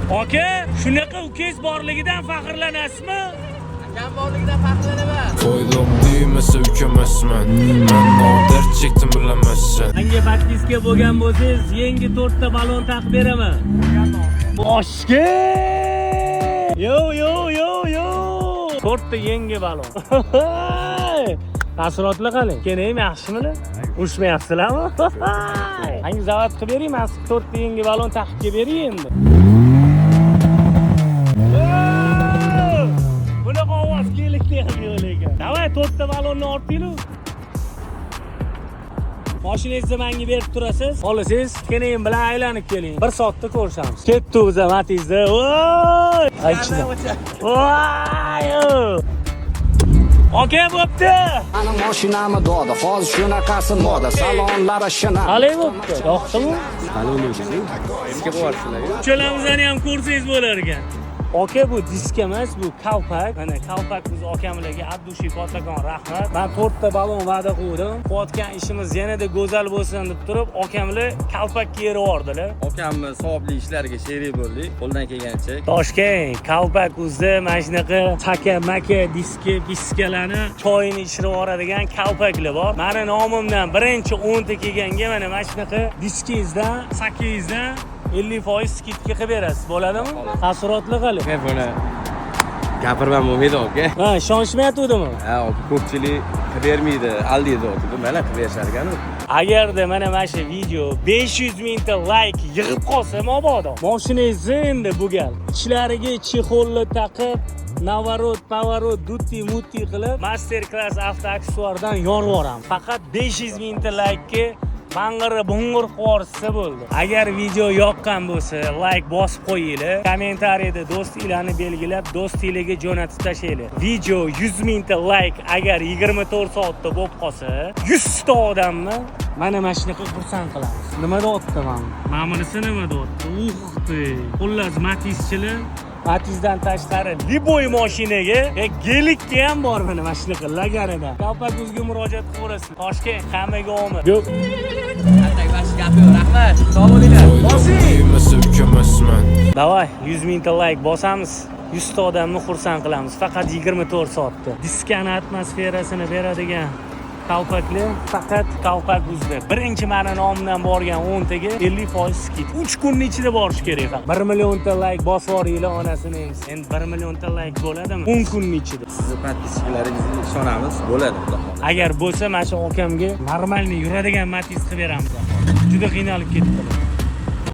Aka, shunaqa ukangiz borligidan faxrlanasizmi? Akam borligidan faxrlanaman. Qo'ydim deymasa ukamasman. Men dard chekdim bilamazsan. Menga podpiska bo'lgan bo'lsangiz, yangi 4 ta balon taqib beraman. Boshga! Yo. 4 ta yangi balon. Taassurotlar qaling. Keling, yaxshimidi? Urushmayapsizlarmi? Hangi zavod qilib bering, men 4 ta yangi balon taqib bering endi. Bunaqa ovoz kelikli ham yo'q ekan. Davay 4 ta balonni orting-lu. Mashinangizni menga berib turasiz. Olasangiz, keyin bilan aylanib keling. 1 soatda ko'rishamiz. Ketdi o'za Matizda. Voy! Aytishdi. Voy! Aka bo'pti. Ana mashinami doda, hozir shunaqasi moda, salonlari shina. Qalay bo'pti? Yoqdimi? Sizga bo'rsizlar. Uchalamizni ham ko'rsangiz bo'lar ekan. Aka, bu disk emas, bu kalpak. Mana kalpak biz akamlarga Abdushi Kattakon rahmat. Men 4 ta balon va'da qildim. Qilayotgan ishimiz yanada go'zal bo'lsin deb turib, akamlar kalpakka yeriyordilar. Akamni savobli ishlarga sherik bo'ldik. Qo'ldan kelgancha. Toshkent, kalpak o'zida mana shunaqa taka-maka diskalarni choyini ichirib yuboradigan kalpaklar bor. Meni nomimdan birinchi 10 ta kelganga mana shunaqa diskingizdan, sakingizdan 50% skidka qilib berasiz. Bo'ladimi? Taassurotlar qali. Buni gapirmam bo'lmaydi aka. Ha, ishonishmayaptimi? Ha, ko'pchilik qilib bermaydi, aldaydi aka. Mana qilib berishar ekan. Agarda mana shu video 500 mingta like yig'ib qolsa, mabodo. Mashinangizni endi bu gal ichlariga chexolni taqib, navarot, pavarot, dutti-mutti qilib, master class avto aksesuardan yorib yuboramiz. Faqat 500 mingta like ga mang'iri bung'ir qorsa bo'ldi. Agar video yoqqan bo'lsa, like bosib qo'yinglar. Kommentariyada do'stinglarni belgilab, do'stinglarga jo'natib tashlaylar. Video 100 mingta like agar 24 soatda bo'lib qolsa, 100 ta odamni mana shunaqa xursand qilamiz. Nima deyapti mana? Mana bunisi nima deyapti? Xullas Matizchilar Matizdan tashqari liboy mashinaga gelikka ham bor mana shunaqa laganidan. Kalpak o'zga murojaat qilaverasiz. Toshkent hammaga omad. Yo'q. Qanday bash gapi, rahmat. Sog' bo'linglar. Deymasa ukamasman. Davay, 100 mingta like bosamiz. 100 ta odamni xursand qilamiz faqat 24 soatda. Diskani atmosferasini beradigan kalpaklar faqat kalpak o'zida. Birinchi meni nomimdan borgan 10 taga 50% skid. 3 kunning ichida borish kerak faqat. 1 million ta like bosib yuboringlar onasini. Endi 1 million ta like bo'ladimi? 10 kunning ichida. Sizni podpiskalaringizga ishonamiz, bo'ladi xudo xohlasa. Agar bo'lsa, mana shu akamga normalniy yuradigan Matiz qilib beramiz. Juda qiynalib ketdi.